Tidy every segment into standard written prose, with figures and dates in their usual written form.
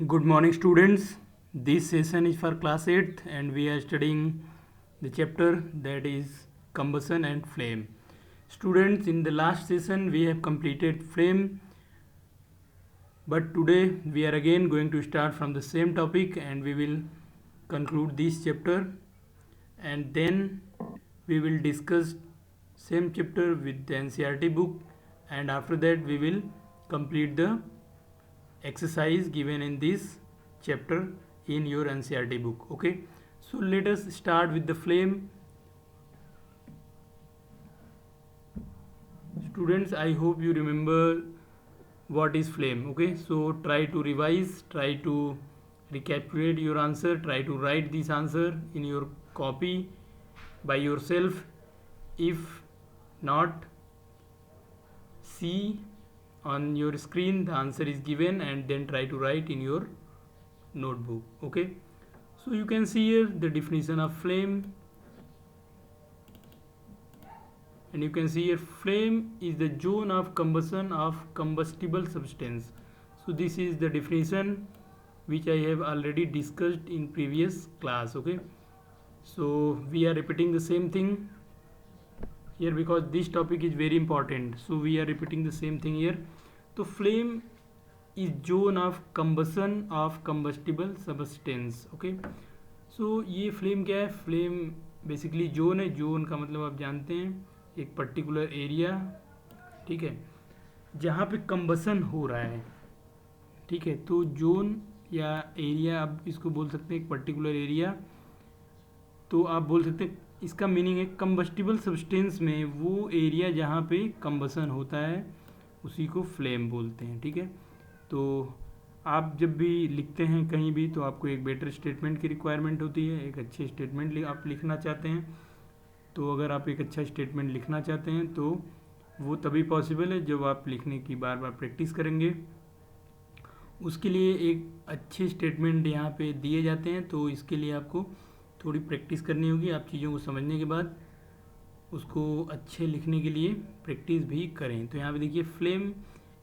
Good morning, students. This session is for class 8th, and we are studying the chapter that is combustion and flame. Students, in the last session we have completed flame, but today we are again going to start from the same topic and we will conclude this chapter, and then we will discuss same chapter with the NCERT book, and after that we will complete the exercise given in this chapter in your NCERT book. Okay, so let us start with the flame. Students, I hope you remember what is flame. Okay, so try to revise, try to recapitulate your answer, try to write this answer in your copy by yourself. If not, see on your screen the answer is given and then try to write in your notebook. Okay, so you can see here the definition of flame, and you can see here flame is the zone of combustion of combustible substance. So this is the definition which I have already discussed in previous class. Okay, so we are repeating the same thing here because this topic is very important, so we are repeating the same thing here. So flame is zone of combustion of combustible substance. Okay, so ये flame क्या है? Flame basically zone है. Zone का मतलब आप जानते हैं एक पर्टिकुलर एरिया, ठीक है, जहाँ पे कंबसन हो रहा है. ठीक है, तो जोन या एरिया आप इसको बोल सकते हैं, एक पर्टिकुलर एरिया. तो आप बोल सकते हैं इसका मीनिंग है कंबस्टिबल सब्सटेंस में वो एरिया जहाँ पे कंबसन होता है उसी को फ्लेम बोलते हैं. ठीक है, तो आप जब भी लिखते हैं कहीं भी तो आपको एक बेटर स्टेटमेंट की रिक्वायरमेंट होती है. एक अच्छे स्टेटमेंट आप लिखना चाहते हैं, तो अगर आप एक अच्छा स्टेटमेंट लिखना चाहते हैं तो वो तभी पॉसिबल है जब आप लिखने की बार बार प्रैक्टिस करेंगे. उसके लिए एक अच्छे स्टेटमेंट यहाँ पे दिए जाते हैं, तो इसके लिए आपको थोड़ी प्रैक्टिस करनी होगी. आप चीज़ों को समझने के बाद उसको अच्छे लिखने के लिए प्रैक्टिस भी करें. तो यहाँ पे देखिए flame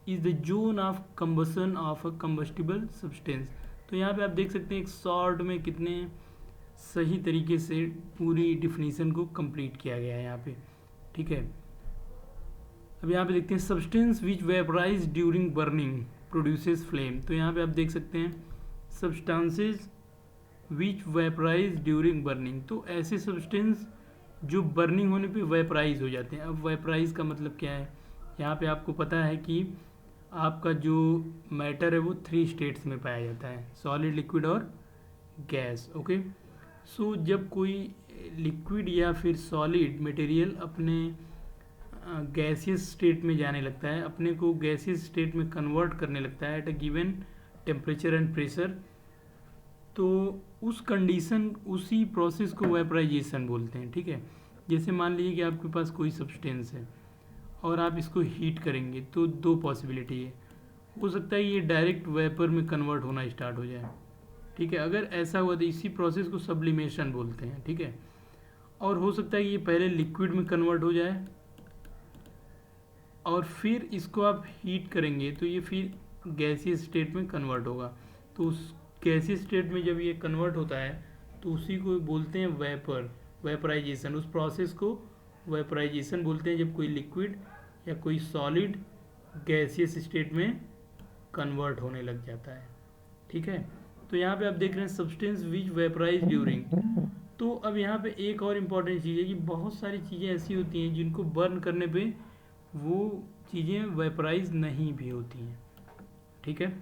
is the zone of combustion of a combustible substance. तो यहाँ पे आप देख सकते हैं एक शॉर्ट में कितने सही तरीके से पूरी डिफिनीसन को कंप्लीट किया गया है यहाँ पे. ठीक है, अब यहाँ पे देखते हैं substance which vaporise during burning produces flame. तो यहाँ पे आप देख सकते हैं substances which vaporise during burning, तो ऐसे सब्सटेंस जो बर्निंग होने पे वेपराइज हो जाते हैं. अब वेपराइज का मतलब क्या है? यहाँ पे आपको पता है कि आपका जो मैटर है वो 3 स्टेट्स में पाया जाता है, सॉलिड, लिक्विड और गैस. ओके, सो जब कोई लिक्विड या फिर सॉलिड मटेरियल अपने गैसियस स्टेट में जाने लगता है, अपने को गैसियस स्टेट में कन्वर्ट करने लगता है at a given temperature and pressure, तो उस कंडीशन उसी प्रोसेस को वेपराइजेशन बोलते हैं. ठीक है, जैसे मान लीजिए कि आपके पास कोई सब्सटेंस है और आप इसको हीट करेंगे तो 2 पॉसिबिलिटी है. हो सकता है ये डायरेक्ट वेपर में कन्वर्ट होना स्टार्ट हो जाए. ठीक है, अगर ऐसा हुआ तो इसी प्रोसेस को सब्लिमेशन बोलते हैं. ठीक है, और हो सकता है ये पहले लिक्विड में कन्वर्ट हो जाए और फिर इसको आप हीट करेंगे तो ये फिर गैसियस स्टेट में कन्वर्ट होगा. तो उस गैसियस स्टेट में जब ये कन्वर्ट होता है तो उसी को बोलते हैं वेपर, वेपराइजेशन. उस प्रोसेस को वेपराइजेशन बोलते हैं जब कोई लिक्विड या कोई सॉलिड गैसियस स्टेट में कन्वर्ट होने लग जाता है. ठीक है, तो यहाँ पे आप देख रहे हैं सब्सटेंस विच वेपराइज ड्यूरिंग. तो अब यहाँ पे एक और इम्पॉर्टेंट चीज़ है कि बहुत सारी चीज़ें ऐसी होती हैं जिनको बर्न करने पे वो चीज़ें वेपराइज नहीं भी होती हैं. ठीक है,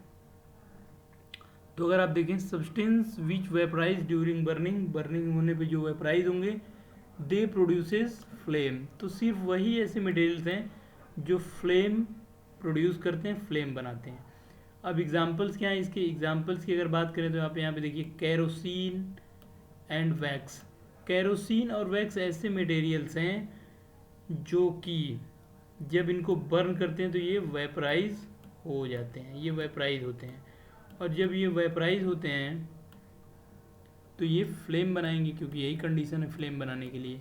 तो अगर आप देखें substance which vaporise during burning, burning होने पे जो वेपराइज होंगे दे प्रोड्यूसेस फ्लेम. तो सिर्फ वही ऐसे मटेरियल्स हैं जो फ्लेम प्रोड्यूस करते हैं, फ्लेम बनाते हैं. अब एग्जांपल्स क्या हैं इसके? एग्जांपल्स की अगर बात करें तो आप यहाँ पे देखिए कैरोसिन एंड वैक्स. कैरोसिन और वैक्स ऐसे मटेरियल्स हैं जो कि जब इनको बर्न करते हैं तो ये वेपराइज हो जाते हैं, ये वेपराइज होते हैं. और जब ये वेपराइज होते हैं तो ये फ्लेम बनाएंगे, क्योंकि यही कंडीशन है फ्लेम बनाने के लिए.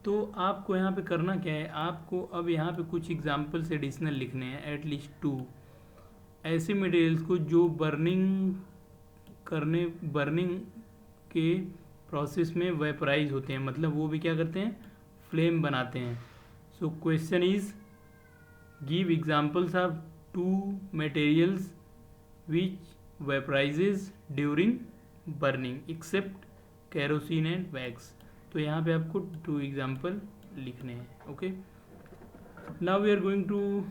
तो आपको यहाँ पे करना क्या है, आपको अब यहाँ पे कुछ एग्जांपल्स एडिशनल लिखने हैं, एटलीस्ट 2 ऐसे मटेरियल्स को जो बर्निंग बर्निंग के प्रोसेस में वेपराइज होते हैं, मतलब वो भी क्या करते हैं, फ्लेम बनाते हैं। So question is give examples of 2 materials which vaporises during burning except kerosene and wax. तो यहाँ पे आपको 2 एग्जाम्पल लिखने हैं। Okay, now we are going to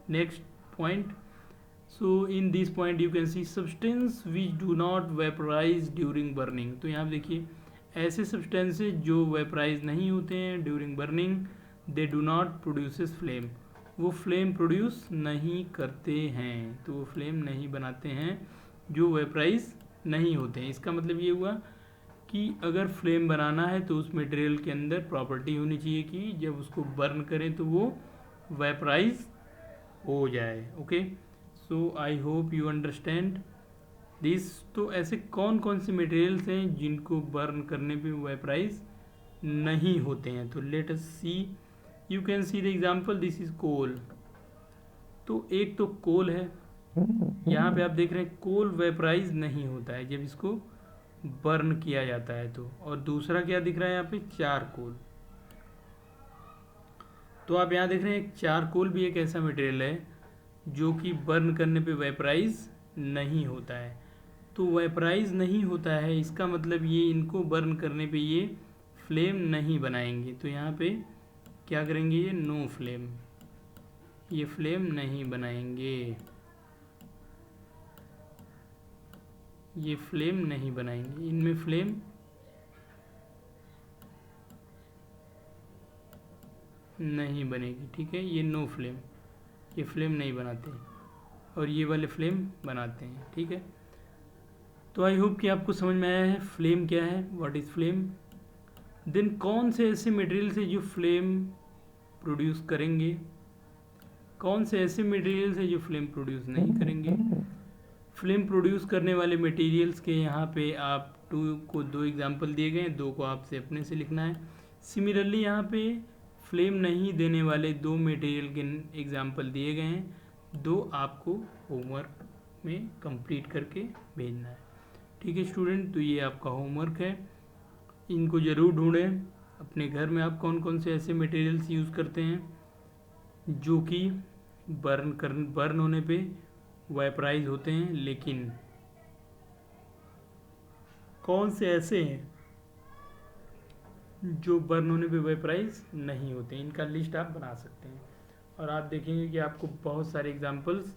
next point. So in this point you can see substance which do not vaporise during burning. तो यहाँ पे देखिए ऐसे सब्सटेंसेज जो वेपराइज नहीं होते हैं during burning, they do not produces flame, वो फ्लेम प्रोड्यूस नहीं करते हैं, तो वो फ्लेम नहीं बनाते हैं जो वेपराइज नहीं होते हैं। इसका मतलब ये हुआ कि अगर फ्लेम बनाना है तो उस मटेरियल के अंदर प्रॉपर्टी होनी चाहिए कि जब उसको बर्न करें तो वो वेपराइज हो जाए। Okay, so I hope you understand this. तो ऐसे कौन कौन से मटेरियल्स हैं जिनको बर्न करने पे वेपराइज नहीं होते हैं? तो let us see, you can see the example, this is coal. तो एक तो कोल है, यहाँ पे आप देख रहे हैं कोल वेपराइज नहीं होता है जब इसको बर्न किया जाता है तो। और दूसरा क्या दिख रहा है यहाँ पे, चारकोल। तो आप यहाँ देख रहे हैं चारकोल भी एक ऐसा मटेरियल है जो कि बर्न करने पे वेपराइज नहीं होता है। तो वेपराइज नहीं होता है इसका मतलब ये इनको बर्न करने पे ये फ्लेम नहीं बनाएंगे। तो यहाँ पे क्या करेंगे, ये नो फ्लेम, ये फ्लेम नहीं बनाएंगे, ये फ्लेम नहीं बनाएंगे, इनमें फ्लेम नहीं बनेगी। ठीक है, ये नो फ्लेम, ये फ्लेम नहीं बनाते हैं और ये वाले फ्लेम बनाते हैं। ठीक है, तो आई होप कि आपको समझ में आया है फ्लेम क्या है, व्हाट इज़ फ्लेम। देन कौन से ऐसे मटेरियल्स हैं जो फ्लेम प्रोड्यूस करेंगे, कौन से ऐसे मटेरियल्स हैं जो फ्लेम प्रोड्यूस नहीं करेंगे। फ्लेम प्रोड्यूस करने वाले मटेरियल्स के यहाँ पे आप 2 एग्जांपल दिए गए हैं, 2 को आपसे अपने से लिखना है। सिमिलरली यहाँ पे फ्लेम नहीं देने वाले 2 मटेरियल के एग्जांपल दिए गए हैं, 2 आपको होमवर्क में कंप्लीट करके भेजना है। ठीक है स्टूडेंट, तो ये आपका होमवर्क है, इनको ज़रूर ढूंढें अपने घर में। आप कौन कौन से ऐसे मटेरियल्स यूज़ करते हैं जो कि बर्न होने पे वेपराइज होते हैं, लेकिन कौन से ऐसे हैं जो बर्न होने पे वेपराइज नहीं होते, इनका लिस्ट आप बना सकते हैं। और आप देखेंगे कि आपको बहुत सारे एग्जांपल्स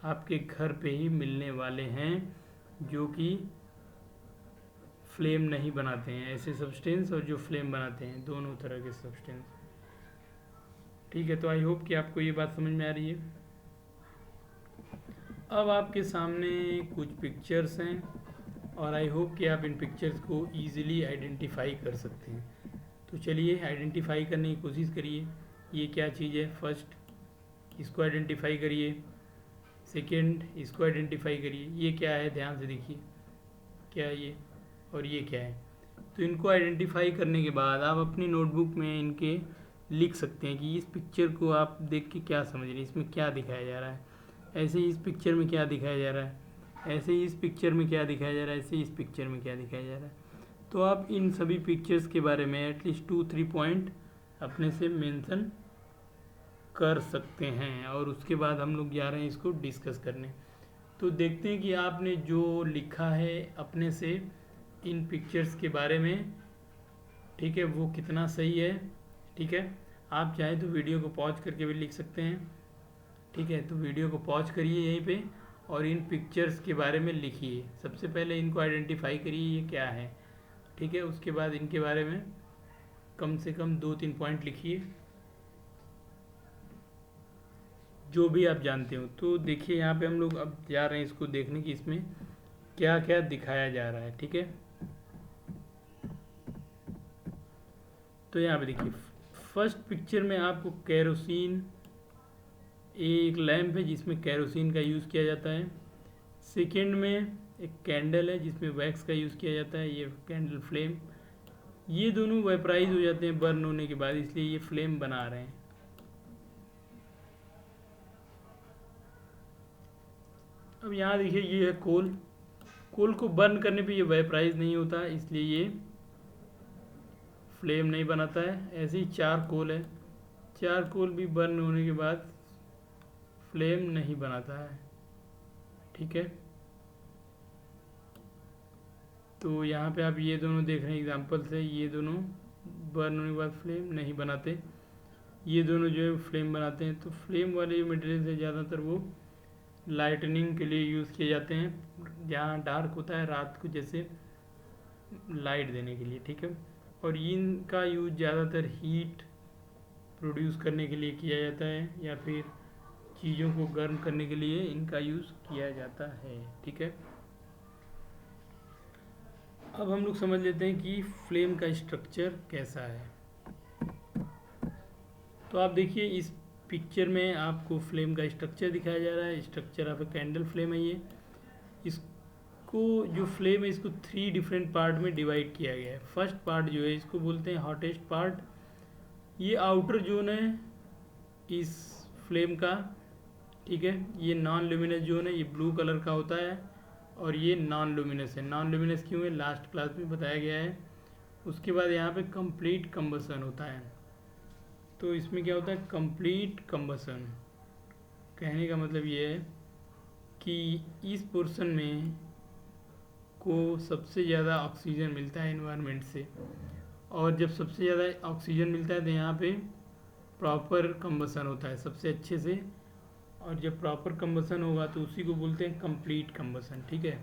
आपके घर पे ही मिलने वाले हैं जो कि फ्लेम नहीं बनाते हैं, ऐसे सब्सटेंस और जो फ्लेम बनाते हैं, दोनों तरह के सब्सटेंस। ठीक है, तो आई होप कि आपको ये बात समझ में आ रही है। अब आपके सामने कुछ पिक्चर्स हैं और आई होप कि आप इन पिक्चर्स को ईजिली आइडेंटिफाई कर सकते हैं। तो चलिए आइडेंटिफाई करने की कोशिश करिए, ये क्या चीज़ है। फर्स्ट इसको आइडेंटिफाई करिए, सेकंड इसको आइडेंटिफाई करिए, ये क्या है, ध्यान से देखिए क्या है ये, और ये क्या है। तो इनको आइडेंटिफाई करने के बाद आप अपनी नोटबुक में इनके लिख सकते हैं कि इस पिक्चर को आप देख के क्या समझ रहे हैं, इसमें क्या दिखाया जा रहा है, ऐसे ही इस पिक्चर में क्या दिखाया जा रहा है, ऐसे ही इस पिक्चर में क्या दिखाया जा रहा है, ऐसे ही इस पिक्चर में क्या दिखाया जा रहा है। तो आप इन सभी पिक्चर्स के बारे में एटलीस्ट 2-3 पॉइंट अपने से मेंशन कर सकते हैं और उसके बाद हम लोग जा रहे हैं इसको डिस्कस करने। तो देखते हैं कि आपने जो लिखा है अपने से इन पिक्चर्स के बारे में, ठीक है, वो कितना सही है। ठीक है, आप चाहे तो वीडियो को पॉज करके भी लिख सकते हैं। ठीक है, तो वीडियो को पॉज करिए यहीं पे और इन पिक्चर्स के बारे में लिखिए। सबसे पहले इनको आइडेंटिफाई करिए ये क्या है। ठीक है, उसके बाद इनके बारे में कम से कम 2-3 पॉइंट लिखिए जो भी आप जानते हो। तो देखिए यहाँ पे हम लोग अब जा रहे हैं इसको देखने की इसमें क्या क्या दिखाया जा रहा है। ठीक है, तो यहाँ पे देखिए फर्स्ट पिक्चर में आपको केरोसिन, एक लैंप है जिसमें केरोसिन का यूज़ किया जाता है। सेकेंड में एक कैंडल है जिसमें वैक्स का यूज़ किया जाता है, ये कैंडल फ्लेम। ये दोनों वेपराइज हो जाते हैं बर्न होने के बाद, इसलिए ये फ्लेम बना रहे हैं। अब यहाँ देखिए ये है कोल, कोल को बर्न करने पे ये वेपराइज नहीं होता, इसलिए ये फ्लेम नहीं बनाता है। ऐसे ही चारकोल है, चारकोल भी बर्न होने के बाद फ्लेम नहीं बनाता है, ठीक है। तो यहाँ पे आप ये दोनों देख रहे हैं एग्जाम्पल से, ये दोनों बर्न होने के बाद फ्लेम नहीं बनाते, ये दोनों जो है फ्लेम बनाते हैं। तो फ्लेम वाले मटेरियल से ज़्यादातर वो लाइटनिंग के लिए यूज़ किए जाते हैं, जहाँ डार्क होता है रात को, जैसे लाइट देने के लिए, ठीक है। और इनका यूज़ ज़्यादातर हीट प्रोड्यूस करने के लिए किया जाता है, या फिर चीज़ों को गर्म करने के लिए इनका यूज़ किया जाता है, ठीक है। अब हम लोग समझ लेते हैं कि फ्लेम का स्ट्रक्चर कैसा है। तो आप देखिए इस पिक्चर में आपको फ्लेम का स्ट्रक्चर दिखाया जा रहा है। Structure of a candle flame है ये। इसको जो फ्लेम है इसको 3 डिफरेंट पार्ट में डिवाइड किया गया है। फर्स्ट पार्ट जो है इसको बोलते हैं हॉटेस्ट पार्ट। ये आउटर जोन है इस फ्लेम का, ठीक है। ये नॉन ल्यूमिनस जोन है, ये ब्लू कलर का होता है, और ये नॉन ल्यूमिनस है। नॉन ल्यूमिनस क्यों है, लास्ट क्लास में बताया गया है। उसके बाद यहाँ पे कंप्लीट कंबसन होता है। तो इसमें क्या होता है, कंप्लीट कंबसन। कहने का मतलब ये है कि इस पोर्शन में को सबसे ज़्यादा ऑक्सीजन मिलता है एनवायरनमेंट से, और जब सबसे ज़्यादा ऑक्सीजन मिलता है तो यहाँ पे प्रॉपर कंबसन होता है सबसे अच्छे से। और जब प्रॉपर कंबसन होगा तो उसी को बोलते हैं कंप्लीट कंबसन, ठीक है।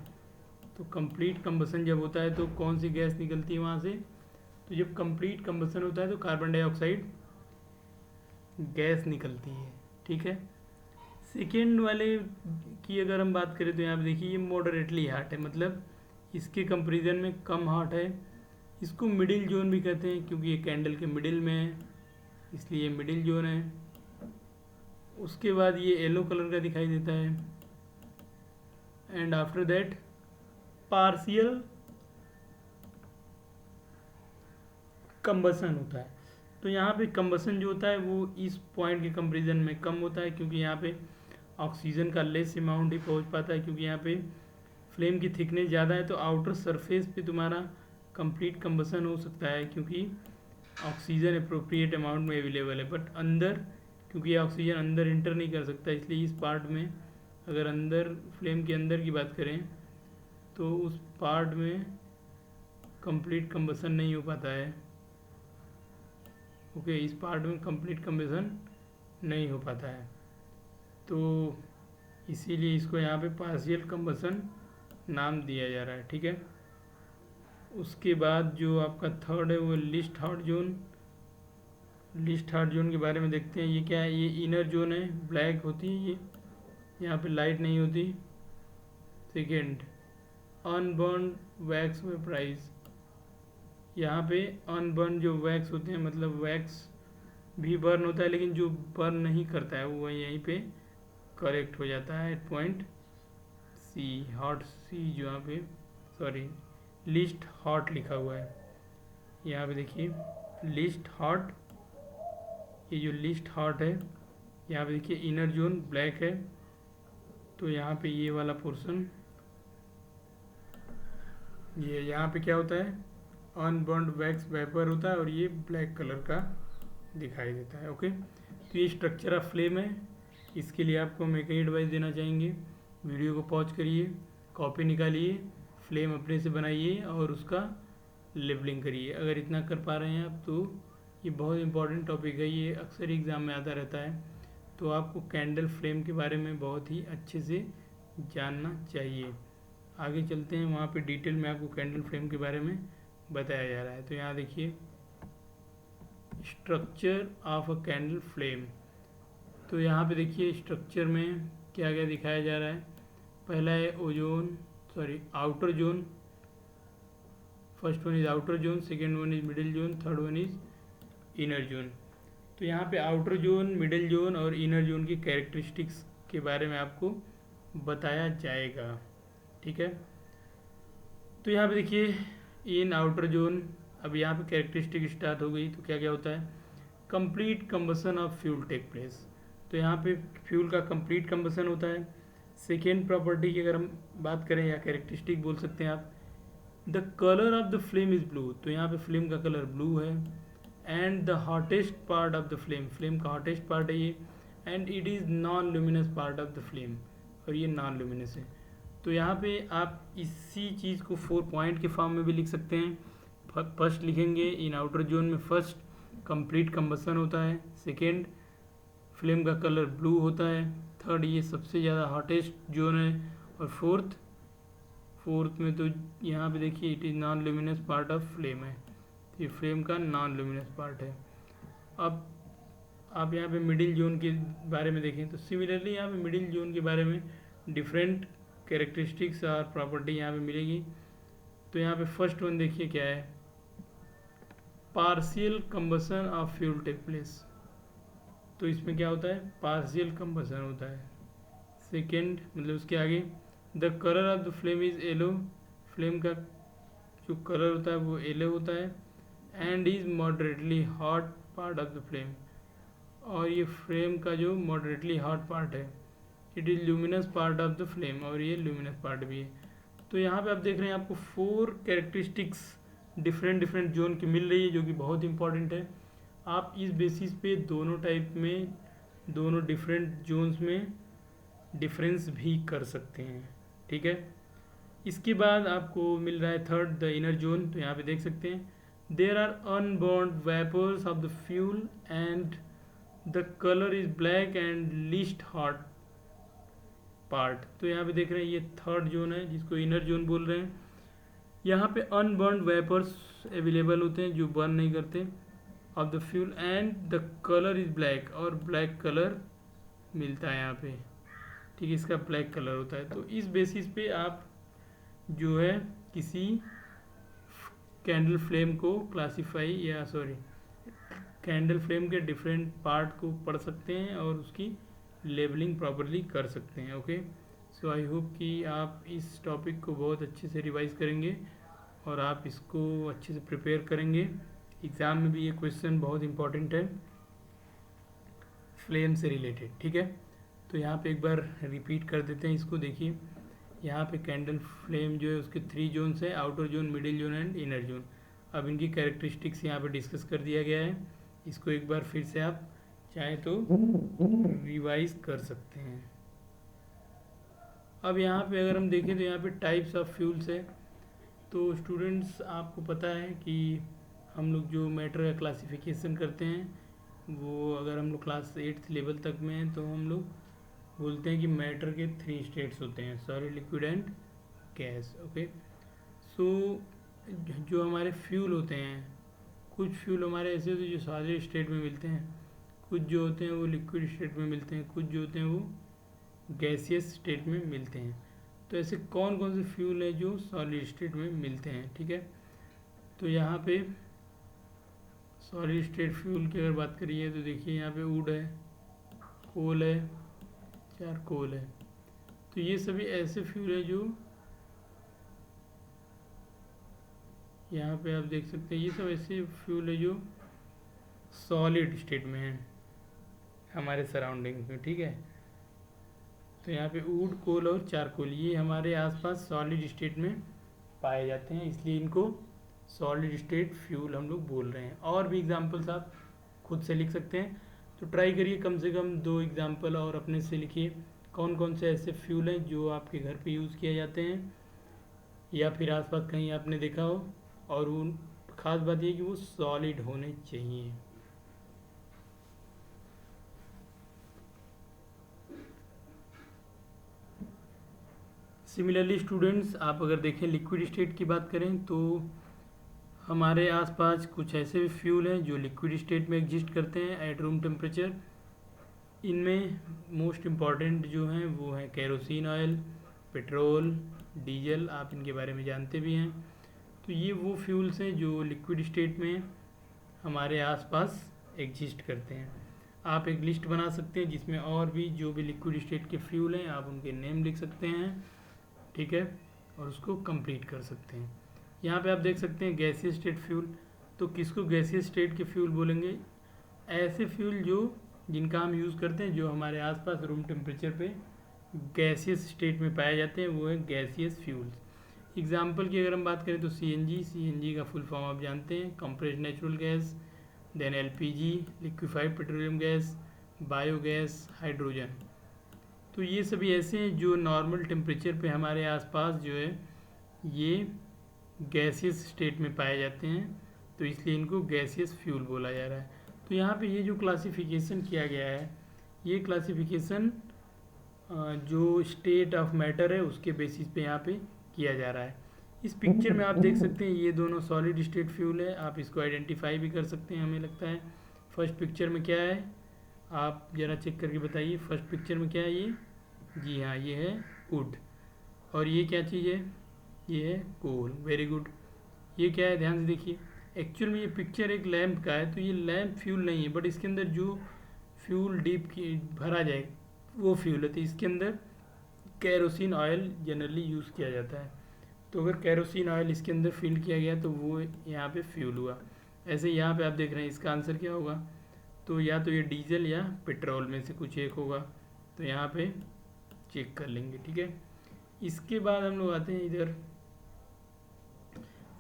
तो कंप्लीट कंबसन जब होता है तो कौन सी गैस निकलती है वहाँ से, तो जब कंप्लीट कंबसन होता है तो कार्बन डाइऑक्साइड गैस निकलती है, ठीक है। सेकेंड वाले की अगर हम बात करें तो यहाँ पे देखिए ये मॉडरेटली हॉट है, मतलब इसके कंपेरिजन में कम हॉट है। इसको मिडिल जोन भी कहते हैं क्योंकि ये कैंडल के मिडिल में है, इसलिए मिडिल जोन है। उसके बाद ये येलो कलर का दिखाई देता है, and after that partial combustion होता है। तो यहाँ पे कंबसन जो होता है वो इस पॉइंट के कंपेरिजन में कम होता है, क्योंकि यहाँ पे ऑक्सीजन का लेस अमाउंट ही पहुँच पाता है, क्योंकि यहाँ पे फ्लेम की थिकनेस ज़्यादा है। तो आउटर सरफेस पे तुम्हारा कंप्लीट कंबसन हो सकता है क्योंकि ऑक्सीजन अप्रोप्रिएट अमाउंट में अवेलेबल है, बट अंदर क्योंकि ऑक्सीजन अंदर इंटर नहीं कर सकता, इसलिए इस पार्ट में अगर अंदर फ्लेम के अंदर की बात करें तो उस पार्ट में कंप्लीट कंबसन नहीं हो पाता है। ओके, इस पार्ट में कंप्लीट कंबसन नहीं हो पाता है, तो इसीलिए इसको यहाँ पे पार्शियल कंबसन नाम दिया जा रहा है, ठीक है। उसके बाद जो आपका थर्ड है वो list hot zone. List hot zone के बारे में देखते हैं। ये क्या है, ये इनर जोन है, ब्लैक होती है ये, यहाँ पे लाइट नहीं होती। Second, unburn wax vaporise. यहाँ पे अनबर्न जो वैक्स होते हैं, मतलब वैक्स भी बर्न होता है लेकिन जो बर्न नहीं करता है वो यहीं पे करेक्ट हो जाता है एट पॉइंट सी, हॉट सी, जो यहाँ पे सॉरी लिस्ट हॉट लिखा हुआ है। यहाँ पे देखिए लिस्ट हॉट, ये जो लिस्ट हॉट है यहाँ पे देखिए इनर जोन ब्लैक है, तो यहाँ पे ये वाला पोर्शन, ये यहाँ पे क्या होता है, अनबर्न्ड वैक्स वेपर होता है और ये ब्लैक कलर का दिखाई देता है। ओके, तो ये स्ट्रक्चर ऑफ फ्लेम है। इसके लिए आपको हम एक ही एडवाइस देना चाहेंगे, वीडियो को पॉज करिए, कॉपी निकालिए, फ्लेम अपने से बनाइए और उसका लेबलिंग करिए। अगर इतना कर पा रहे हैं आप तो ये बहुत इंपॉर्टेंट टॉपिक है, ये अक्सर एग्ज़ाम में आता रहता है, तो आपको कैंडल फ्लेम के बारे में बहुत ही अच्छे से जानना चाहिए। आगे चलते हैं, वहाँ पे डिटेल में आपको कैंडल फ्लेम के बारे में बताया जा रहा है। तो यहाँ देखिए structure of a candle flame. तो यहाँ पे देखिए स्ट्रक्चर में क्या क्या दिखाया जा रहा है। पहला है outer zone. First one is outer zone, second one is middle zone, third one is inner zone. तो यहाँ पे आउटर जोन, मिडिल जोन और इनर जोन की कैरेक्टरिस्टिक्स के बारे में आपको बताया जाएगा, ठीक है। तो यहाँ पे देखिए इन आउटर जोन, अब यहाँ पे कैरेक्टरिस्टिक स्टार्ट हो गई, तो क्या क्या होता है, complete combustion of fuel take place. तो यहाँ पे फ्यूल का कंप्लीट कंबसन होता है। सेकेंड प्रॉपर्टी की अगर हम बात करें या कैरेक्टरिस्टिक बोल सकते हैं आप, the colour of the flame is blue, तो यहाँ पे फ्लेम का कलर ब्लू है। And the hottest part of the flame, flame का हॉटेस्ट पार्ट है ये। And it is non luminous part of the flame, और ये नॉन ल्यूमिनस है। तो यहाँ पे आप इसी चीज़ को 4 पॉइंट के फॉर्म में भी लिख सकते हैं। फर्स्ट लिखेंगे इन आउटर जोन में फर्स्ट कंप्लीट कंबसन होता है, सेकेंड फ्लेम का कलर ब्लू होता है, थर्ड ये सबसे ज़्यादा हॉटेस्ट जोन है, और फोर्थ में तो यहाँ पे देखिए it is non luminous part of flame है, तो ये फ्लेम का नॉन ल्यूमिनस पार्ट है। अब आप यहाँ पे मिडिल जोन के बारे में देखें तो सिमिलरली यहाँ पे मिडिल जोन के बारे में डिफरेंट कैरेक्टरिस्टिक्स और प्रॉपर्टी यहाँ पे मिलेगी। तो यहाँ पे फर्स्ट वन देखिए क्या है, partial combustion of fuel take place, तो इसमें क्या होता है, पार्शियल कंबसन होता है। सेकेंड मतलब उसके आगे, the colour of the flame is yellow, flame का जो कलर होता है वो येलो होता है। And is moderately hot part of the flame, और ये फ्लेम का जो मॉडरेटली हॉट पार्ट है, it is luminous part of the flame, और ये ल्यूमिनस पार्ट भी है। तो यहाँ पे आप देख रहे हैं आपको 4 कैरेक्टरिस्टिक्स डिफरेंट जोन की मिल रही है, जो कि बहुत इंपॉर्टेंट है। आप इस बेसिस पे दोनों टाइप में, दोनों डिफरेंट जोन्स में डिफरेंस भी कर सकते हैं, ठीक है। इसके बाद आपको मिल रहा है थर्ड, द इनर जोन। तो यहाँ पे देख सकते हैं, there are unburned vapours of the fuel and the colour is black and least hot part. तो यहाँ पे देख रहे हैं ये थर्ड जोन है जिसको इनर जोन बोल रहे हैं। यहाँ पे अनबर्न्ड वेपर्स अवेलेबल होते हैं जो बर्न नहीं करते of the fuel, and the colour is black, और ब्लैक कलर मिलता है यहाँ पे, ठीक है, इसका ब्लैक कलर होता है। तो इस बेसिस पे आप जो है किसी कैंडल फ्लेम को क्लासीफाई या कैंडल फ्लेम के डिफरेंट पार्ट को पढ़ सकते हैं और उसकी लेबलिंग प्रॉपरली कर सकते हैं। ओके, सो आई होप कि आप इस टॉपिक को बहुत अच्छे से रिवाइज करेंगे और आप इसको अच्छे से प्रिपेयर करेंगे। एग्ज़ाम में भी ये क्वेश्चन बहुत इंपॉर्टेंट है फ्लेम से रिलेटेड, ठीक है। तो यहाँ पे एक बार रिपीट कर देते हैं इसको। देखिए यहाँ पे कैंडल फ्लेम जो है उसके 3 जोन्स है, outer zone, middle zone and inner zone. अब इनकी कैरेक्टरिस्टिक्स यहाँ पे डिस्कस कर दिया गया है। इसको एक बार फिर से आप चाहे तो रिवाइज कर सकते हैं। अब यहाँ पे अगर हम देखें तो यहाँ पे टाइप्स ऑफ फ्यूल्स है। तो स्टूडेंट्स आपको पता है कि हम लोग जो मैटर का क्लासिफिकेशन करते हैं वो अगर हम लोग क्लास 8th लेवल तक में हैं तो हम लोग बोलते हैं कि मैटर के 3 स्टेट्स होते हैं, solid, liquid and gas. Okay, so जो हमारे फ्यूल होते हैं, कुछ फ्यूल हमारे ऐसे होते हैं जो सॉलिड स्टेट में मिलते हैं, कुछ जो होते हैं वो लिक्विड स्टेट में मिलते हैं, कुछ जो होते हैं वो गैसियस स्टेट में मिलते हैं। तो ऐसे कौन कौन से फ्यूल हैं जो सॉलिड स्टेट में मिलते हैं, ठीक है। तो यहाँ पे सॉलिड स्टेट फ्यूल की अगर बात करिए तो देखिए यहाँ पे वुड है, कोल है, चारकोल है। तो ये सभी ऐसे फ्यूल है जो यहाँ पे आप देख सकते हैं, ये सब ऐसे फ्यूल है जो सॉलिड स्टेट में है हमारे सराउंडिंग में, ठीक है। तो यहाँ पे वुड, कोल और चारकोल ये हमारे आसपास सॉलिड स्टेट में पाए जाते हैं, इसलिए इनको सॉलिड स्टेट फ्यूल हम लोग बोल रहे हैं। और भी एग्जांपल्स आप खुद से लिख सकते हैं, तो ट्राई करिए कम से कम 2 एग्जांपल और अपने से लिखिए कौन कौन से ऐसे फ्यूल हैं जो आपके घर पे यूज़ किए जाते हैं या फिर आसपास कहीं आपने देखा हो, और वो ख़ास बात ये कि वो सॉलिड होने चाहिए। सिमिलरली स्टूडेंट्स आप अगर देखें लिक्विड स्टेट की बात करें तो हमारे आसपास कुछ ऐसे भी फ्यूल हैं जो लिक्विड स्टेट में एग्जिस्ट करते हैं एट रूम टेम्परेचर। इनमें मोस्ट इम्पॉर्टेंट जो हैं वो हैं केरोसिन ऑयल, पेट्रोल, डीजल, आप इनके बारे में जानते भी हैं। तो ये वो फ्यूल्स हैं जो लिक्विड स्टेट में हमारे आसपास एग्जिस्ट करते हैं। आप एक लिस्ट बना सकते हैं जिसमें और भी जो भी लिक्विड स्टेट के फ्यूल हैं आप उनके नेम लिख सकते हैं, ठीक है, और उसको कंप्लीट कर सकते हैं। यहाँ पे आप देख सकते हैं गैसीय स्टेट फ्यूल। तो किसको गैसीय स्टेट के फ्यूल बोलेंगे? ऐसे फ्यूल जो जिनका हम यूज़ करते हैं जो हमारे आसपास रूम टेम्परेचर पे गैसियस स्टेट में पाए जाते हैं वो है गैसियस फ्यूल्स। एग्जाम्पल की अगर हम बात करें तो सीएनजी का फुल फॉर्म आप जानते हैं, compressed natural gas, then LPG liquefied petroleum gas, biogas, hydrogen. तो ये सभी ऐसे हैं जो नॉर्मल टेम्परेचर पे हमारे आसपास जो है ये गैसियस स्टेट में पाए जाते हैं, तो इसलिए इनको गैसियस फ्यूल बोला जा रहा है। तो यहाँ पे ये जो क्लासिफिकेशन किया गया है, ये क्लासिफिकेशन जो स्टेट ऑफ मैटर है उसके बेसिस पे यहाँ पे किया जा रहा है। इस पिक्चर में आप देख सकते हैं ये दोनों सॉलिड स्टेट फ्यूल है, आप इसको आइडेंटिफाई भी कर सकते हैं हमें लगता है। फर्स्ट पिक्चर में क्या है आप ज़रा चेक करके बताइए, फर्स्ट पिक्चर में क्या है ये? जी हाँ, ये है वुड। और ये क्या चीज़ है? ये है कोल। Very good. ये क्या है ध्यान से देखिए, एक्चुअल में ये पिक्चर एक लैंप का है, तो ये लैंप फ्यूल नहीं है, बट इसके अंदर जो फ्यूल डीप की भरा जाए वो फ्यूल है। तो इसके अंदर कैरोसिन ऑयल जनरली यूज़ किया जाता है, तो अगर कैरोसिन ऑयल इसके अंदर फिल किया गया तो वो यहाँ पे फ्यूल हुआ। ऐसे यहाँ पे आप देख रहे हैं इसका आंसर क्या होगा, तो या तो ये डीजल या पेट्रोल में से कुछ एक होगा, तो यहाँ पे चेक कर लेंगे, ठीक है। इसके बाद हम लोग आते हैं इधर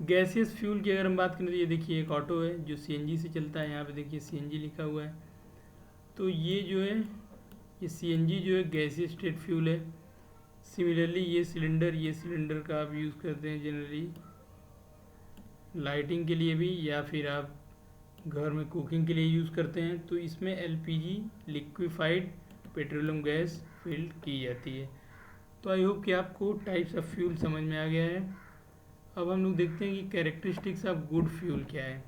गैसियस फ्यूल की अगर हम बात करें तो ये देखिए एक ऑटो है जो सीएनजी से चलता है, यहाँ पे देखिए सीएनजी लिखा हुआ है। तो ये जो है ये सीएनजी जो है गैसियस स्टेट फ्यूल है। सिमिलरली ये सिलेंडर का आप यूज़ करते हैं जनरली लाइटिंग के लिए भी, या फिर आप घर में कुकिंग के लिए यूज़ करते हैं। तो इसमें LPG liquefied petroleum gas fill की जाती है। तो आई होप कि आपको टाइप्स ऑफ फ्यूल समझ में आ गया है। अब हम लोग देखते हैं कि कैरेक्टरिस्टिक्स ऑफ गुड फ्यूल क्या है।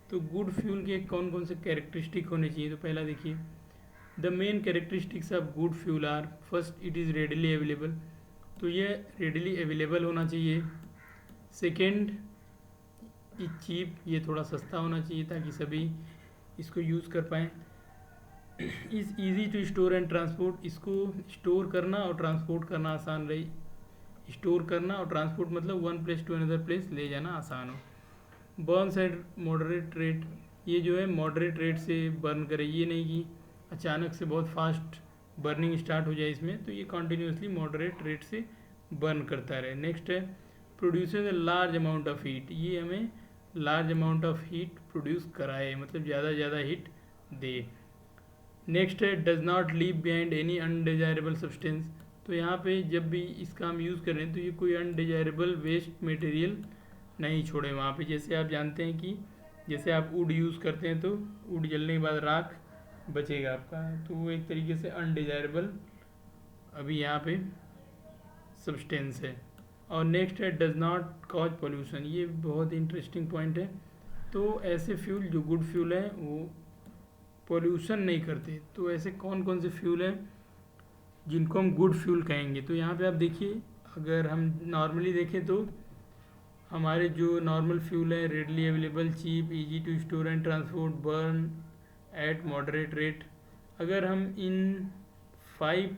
तो गुड फ्यूल के कौन कौन से कैरेक्टरिस्टिक होने चाहिए, तो पहला देखिए the main characteristics of good fuel are, first it is readily available, तो ये रेडली अवेलेबल होना चाहिए। सेकेंड इज चीप, ये थोड़ा सस्ता होना चाहिए ताकि सभी इसको यूज़ कर पाएँ। Is easy to store and transport, इसको स्टोर करना और ट्रांसपोर्ट करना आसान रही। स्टोर करना और ट्रांसपोर्ट मतलब one place to another place ले जाना आसान हो। बर्न्स एट मॉडरेट रेट, ये जो है मॉडरेट रेट से बर्न करे, ये नहीं कि अचानक से बहुत फास्ट बर्निंग स्टार्ट हो जाए इसमें, तो ये कॉन्टीन्यूसली मॉडरेट रेट से बर्न करता रहे। नेक्स्ट है produces a large amount of heat, ये हमें large amount of heat produce कराए, मतलब ज़्यादा ज़्यादा हीट दे। नेक्स्ट है does not leave behind any undesirable substance, तो यहाँ पे जब भी इसका हम यूज़ करें तो ये कोई अनडिजायरेबल वेस्ट मटेरियल नहीं छोड़े वहाँ पे। जैसे आप जानते हैं कि जैसे आप वुड यूज़ करते हैं तो वुड जलने के बाद राख बचेगा आपका, तो वो एक तरीके से अनडिजायरेबल अभी यहाँ पे सब्सटेंस है। और नेक्स्ट है डज नॉट कॉज पोल्यूशन, ये बहुत इंटरेस्टिंग पॉइंट है। तो ऐसे फ्यूल जो गुड फ्यूल है वो पोल्यूशन नहीं करते। तो ऐसे कौन कौन से फ्यूल हैं जिनको हम गुड फ्यूल कहेंगे, तो यहाँ पे आप देखिए अगर हम नॉर्मली देखें तो हमारे जो नॉर्मल फ्यूल है readily available, cheap, easy to store and transport, burn at moderate rate. अगर हम इन 5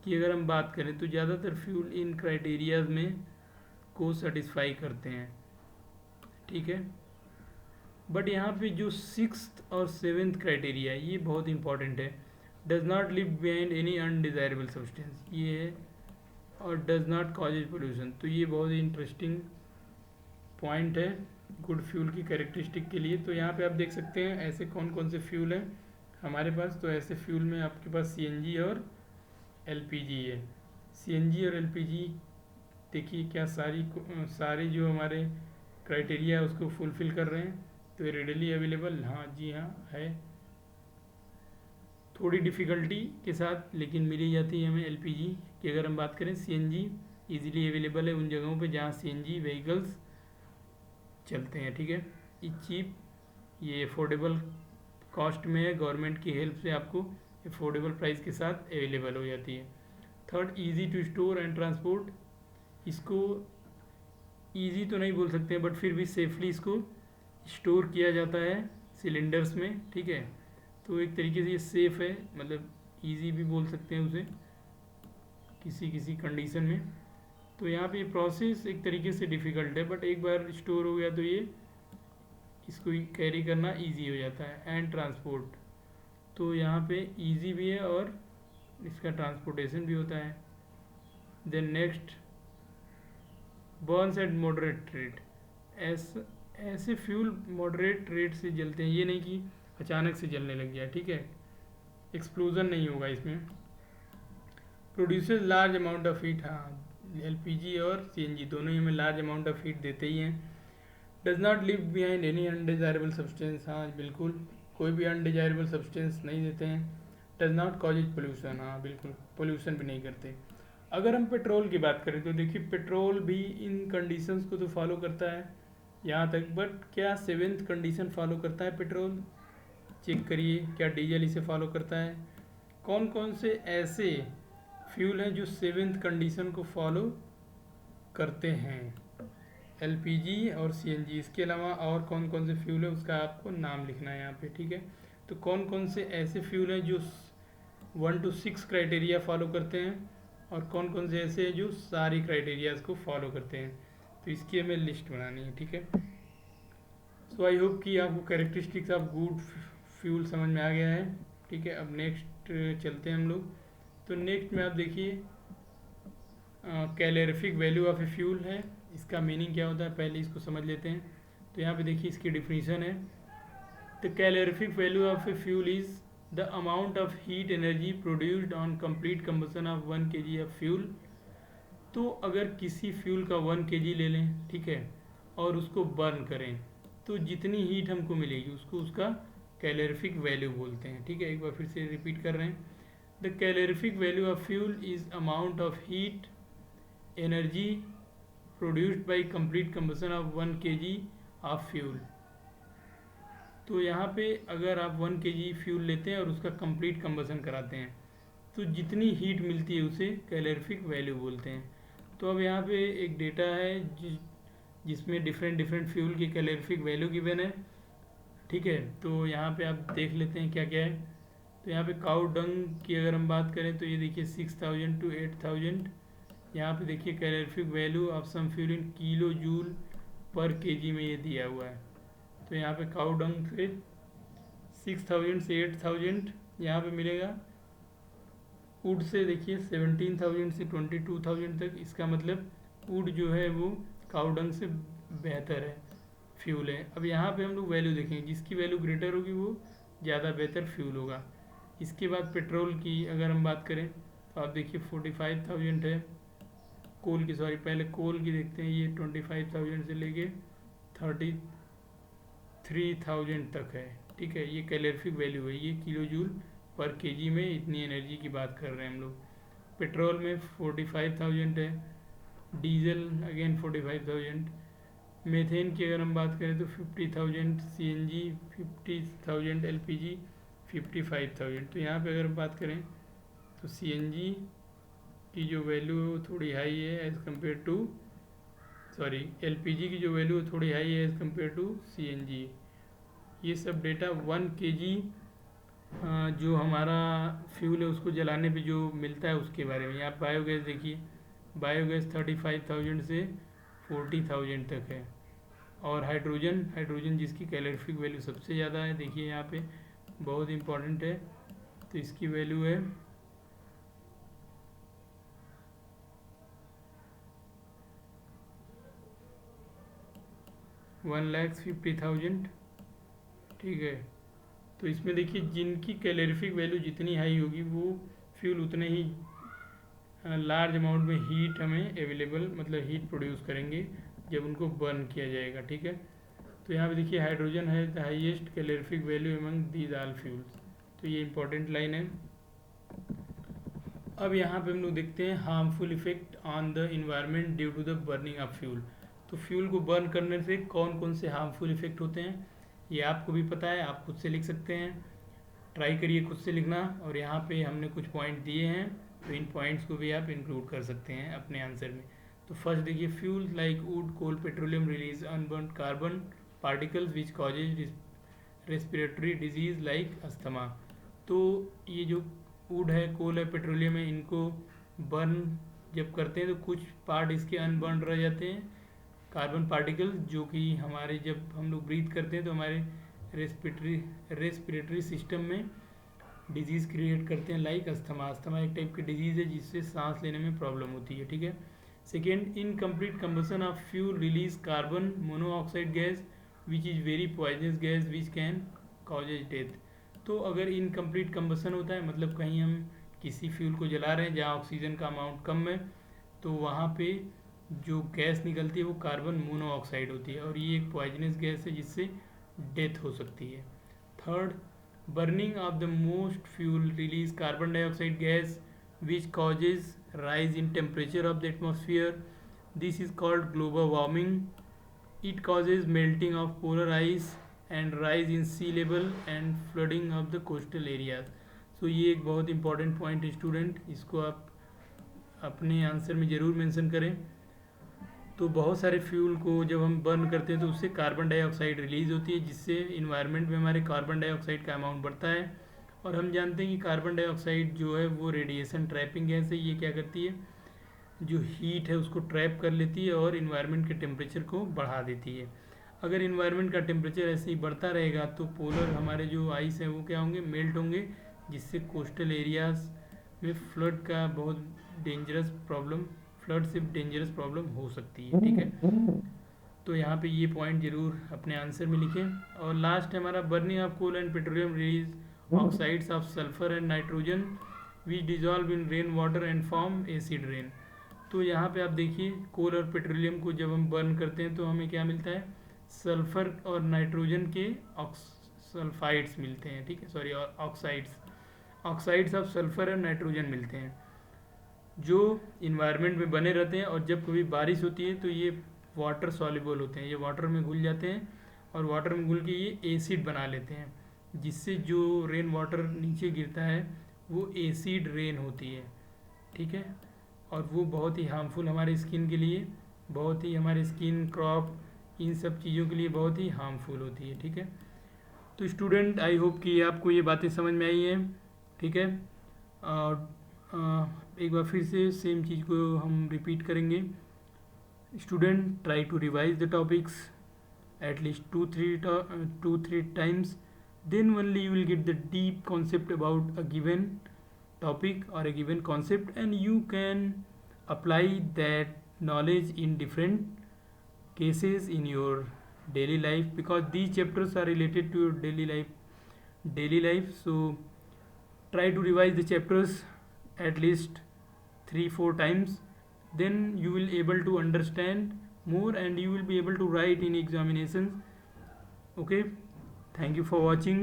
की अगर हम बात करें तो ज़्यादातर फ्यूल इन क्राइटेरियाज में को सेटिस्फाई करते हैं, ठीक है। बट यहाँ पे जो 6th और 7th क्राइटेरिया है ये बहुत इंपॉर्टेंट है। Does not live behind any undesirable substance, ये है, और डज नॉट कॉजेज पोल्यूशन, तो ये बहुत ही इंटरेस्टिंग पॉइंट है गुड फ्यूल की कैरेक्टरिस्टिक के लिए। तो यहाँ पे आप देख सकते हैं ऐसे कौन कौन से फ्यूल हैं हमारे पास। तो ऐसे फ्यूल में आपके पास सीएनजी और एलपीजी है। सीएनजी और एलपीजी देखिए क्या सारी जो हमारे क्राइटेरिया है उसको फुलफ़िल कर रहे हैं, तो रेडली अवेलेबल, हाँ जी हाँ है, थोड़ी डिफ़िकल्टी के साथ लेकिन मिली जाती है हमें। एलपीजी की अगर हम बात करें, सीएनजी इजीली अवेलेबल है उन जगहों पे जहाँ सीएनजी व्हीकल्स चलते हैं, ठीक है। ये चीप, ये अफोर्डेबल कॉस्ट में है, गवर्नमेंट की हेल्प से आपको अफोर्डेबल प्राइस के साथ अवेलेबल हो जाती है। Third easy to store and transport, इसको इजी तो नहीं बोल सकते हैं बट फिर भी सेफली इसको स्टोर किया जाता है सिलेंडर्स में, ठीक है। तो एक तरीके से ये सेफ़ है, मतलब इजी भी बोल सकते हैं उसे किसी किसी कंडीशन में। तो यहाँ पे प्रोसेस एक तरीके से डिफ़िकल्ट है बट एक बार स्टोर हो गया तो ये इसको कैरी करना इजी हो जाता है। एंड ट्रांसपोर्ट, तो यहाँ पे इजी भी है और इसका ट्रांसपोर्टेशन भी होता है। Then next, burns at moderate rate. ऐसे फ्यूल मॉडरेट रेट से जलते हैं, ये नहीं कि अचानक से जलने लग गया, ठीक है, एक्सप्लोजन नहीं होगा इसमें। Produces large amount of heat, हाँ एलपीजी और सीएनजी दोनों ही हमें लार्ज अमाउंट ऑफ हीट देते ही हैं। Does not live behind any undesirable substance, हाँ बिल्कुल, कोई भी अनडिजायरेबल सब्सटेंस नहीं देते हैं। डज नॉट कॉजेज पोल्यूशन, हाँ बिल्कुल, पोल्यूशन भी नहीं करते। अगर हम पेट्रोल की बात करें तो देखिए पेट्रोल भी इन कंडीशंस को तो फॉलो करता है यहाँ तक, बट क्या 7th कंडीशन फॉलो करता है पेट्रोल? चेक करिए, क्या डीजल इसे फॉलो करता है? कौन कौन से ऐसे फ्यूल हैं जो 7th कंडीशन को फॉलो करते हैं? एलपीजी और सीएनजी, इसके अलावा और कौन कौन से फ्यूल है उसका आपको नाम लिखना है यहाँ पे, ठीक है। तो कौन कौन से ऐसे फ्यूल हैं जो 1 to 6 क्राइटेरिया फॉलो करते हैं और कौन कौन से ऐसे हैं जो सारी क्राइटेरियाज को फॉलो करते हैं, तो इसकी हमें लिस्ट बनानी है, ठीक है। सो आई होप कि आपको कैरेक्टरिस्टिक्स ऑफ गुड फ्यूल समझ में आ गया है, ठीक है। अब नेक्स्ट चलते हैं हम लोग। तो नेक्स्ट में आप देखिए calorific value of a fuel है, इसका मीनिंग क्या होता है पहले इसको समझ लेते हैं। तो यहाँ पे देखिए इसकी डिफिनीशन है, the calorific value of a fuel is the amount of heat energy produced on complete combustion of 1 kg of fuel. तो अगर किसी फ्यूल का 1 kg ले लें, ठीक है, और उसको बर्न करें तो जितनी हीट हमको मिलेगी उसको उसका कैलोरीफिक वैल्यू बोलते हैं, ठीक है। एक बार फिर से रिपीट कर रहे हैं, the calorific value of fuel is amount of heat energy produced by complete combustion of 1 kg of fuel. तो यहाँ पे अगर आप 1 kg फ्यूल लेते हैं और उसका कंप्लीट कंबसन कराते हैं तो जितनी हीट मिलती है उसे कैलोरीफिक वैल्यू बोलते हैं। तो अब यहाँ पे एक डेटा है जिसमें डिफरेंट फ्यूल की कैलोरीफिक वैल्यू गिवन है, ठीक है। तो यहाँ पे आप देख लेते हैं क्या क्या है। तो यहाँ पे काऊ डंग की अगर हम बात करें तो ये देखिए 6000 to 8000। यहाँ पे देखिए calorific value of some fuel in kilojoule per kg में ये दिया हुआ है। तो यहाँ पे काऊ डंग से 6000 से 8000 यहाँ पे मिलेगा। वुड से देखिए 17000 से 22000 तक, इसका मतलब वुड जो है वो काऊ डंग से बेहतर है, फ्यूल है। अब यहाँ पे हम लोग वैल्यू देखेंगे, जिसकी वैल्यू ग्रेटर होगी वो ज़्यादा बेहतर फ्यूल होगा। इसके बाद पेट्रोल की अगर हम बात करें तो आप देखिए 45000 है। कोल की, सॉरी पहले कोल की देखते हैं, ये 25000 से लेके 33000 तक है, ठीक है। ये कैलोरीफिक वैल्यू है, ये किलो जूल पर केजी में इतनी एनर्जी की बात कर रहे हैं हम लोग। पेट्रोल में 45000 है, डीजल अगेन 45000, मेथेन की अगर हम बात करें तो 50000, सीएनजी 50000, एलपीजी 55000। तो यहाँ पे अगर हम बात करें तो सीएनजी की जो वैल्यू है वो थोड़ी हाई है as compared to, sorry LPG की जो वैल्यू है थोड़ी हाई है एज़ कम्पेयर टू सीएनजी। ये सब डेटा 1 kg जो हमारा फ्यूल है उसको जलाने पे जो मिलता है उसके बारे में। यहाँ बायोगैस देखिए, बायोगैस 35000 से 40000 तक है। और हाइड्रोजन जिसकी कैलोरीफिक वैल्यू सबसे ज़्यादा है, देखिए यहाँ पे बहुत इंपॉर्टेंट है, तो इसकी वैल्यू है 1,50,000, ठीक है। तो इसमें देखिए जिनकी कैलोरीफिक वैल्यू जितनी हाई होगी वो फ्यूल उतने ही लार्ज अमाउंट में हीट हमें अवेलेबल, मतलब हीट प्रोड्यूस करेंगे जब उनको बर्न किया जाएगा, ठीक है। तो यहाँ पे देखिए हाइड्रोजन है the highest calorific value among these all fuels, तो ये इंपॉर्टेंट लाइन है। अब यहाँ पे हम लोग देखते हैं harmful effect on the environment due to the burning of fuel. तो फ्यूल को बर्न करने से कौन कौन से हार्मफुल इफेक्ट होते हैं ये आपको भी पता है, आप खुद से लिख सकते हैं, ट्राई करिए खुद से लिखना। और यहाँ पे हमने कुछ पॉइंट दिए हैं, तो इन पॉइंट्स को भी आप इंक्लूड कर सकते हैं अपने आंसर में। तो फर्स्ट देखिए, fuel like wood coal petroleum release unburned carbon particles which causes respiratory disease like asthma. तो ये जो वुड है, कोल है, पेट्रोलियम है, इनको बर्न जब करते हैं तो कुछ पार्ट इसके अनबर्न रह जाते हैं, कार्बन पार्टिकल्स, जो कि हमारे जब हम लोग ब्रीथ करते हैं तो हमारे रेस्पिरेटरी सिस्टम में डिजीज़ क्रिएट करते हैं, लाइक अस्थमा। अस्थमा एक टाइप की डिजीज़ है जिससे सांस लेने में प्रॉब्लम होती है, ठीक है। Second, incomplete combustion of fuel release carbon monoxide gas which is very poisonous gas which can causes death. तो अगर इनकम्प्लीट कंबसन होता है, मतलब कहीं हम किसी फ्यूल को जला रहे हैं जहाँ ऑक्सीजन का अमाउंट कम है, तो वहाँ पे जो गैस निकलती है वो कार्बन मोनोऑक्साइड होती है और ये एक पॉइजनस गैस है जिससे डेथ हो सकती है। Third, burning of the most fuel release carbon dioxide gas which causes rise in temperature of the atmosphere. This is called global warming. It causes melting of polar ice and rise in sea level and flooding of the coastal areas. So ये एक बहुत important point है student, इसको आप अपने answer में ज़रूर mention करें। तो बहुत सारे फ्यूल को जब हम बर्न करते हैं तो उससे कार्बन डाइऑक्साइड रिलीज़ होती है जिससे इन्वायरमेंट में हमारे कार्बन डाइऑक्साइड का अमाउंट बढ़ता है। और हम जानते हैं कि कार्बन डाइऑक्साइड जो है वो रेडिएशन ट्रैपिंग गैस है। ये क्या करती है, जो हीट है उसको ट्रैप कर लेती है और इन्वायरमेंट के टेम्परेचर को बढ़ा देती है। अगर इन्वायरमेंट का टेम्परेचर ऐसे ही बढ़ता रहेगा तो पोलर हमारे जो आइस हैं वो क्या होंगे, मेल्ट होंगे, जिससे कोस्टल एरियाज़ में फ्लड का बहुत डेंजरस प्रॉब्लम, फ्लड से डेंजरस प्रॉब्लम हो सकती है, ठीक है। तो यहाँ पे ये पॉइंट ज़रूर अपने आंसर में लिखें। और लास्ट है हमारा, burning of coal and petroleum release oxides of sulphur and nitrogen which dissolve in rain water and form acid rain. तो यहाँ पे आप देखिए, कोल और पेट्रोलियम को जब हम बर्न करते हैं तो हमें क्या मिलता है, सल्फर और नाइट्रोजन के सल्फाइड्स मिलते हैं, ठीक है, सॉरी ऑक्साइड्स ऑफ सल्फर और नाइट्रोजन मिलते हैं जो इन्वायरमेंट में बने रहते हैं। और जब कभी बारिश होती है तो ये वाटर सॉल्युबल होते हैं, ये वाटर में घुल जाते हैं और वाटर में घुल के ये एसिड बना लेते हैं, जिससे जो रेन वाटर नीचे गिरता है वो एसिड रेन होती है, ठीक है। और वो बहुत ही हार्मफुल हमारे स्किन के लिए, बहुत ही हमारे स्किन, क्रॉप, इन सब चीज़ों के लिए बहुत ही हार्मफुल होती है, ठीक है। तो स्टूडेंट, आई होप कि आपको ये बातें समझ में आई हैं, ठीक है। और एक बार फिर से सेम चीज़ को हम रिपीट करेंगे। Student, try to revise the topics at least 2-3 times, then only you will get the deep concept about a given topic or a given concept, and you can apply that knowledge in different cases in your daily life, because these chapters are related to your daily life. So try to revise the chapters at least 3-4 times, then you will able to understand more and you will be able to write in examinations. Okay, thank you for watching.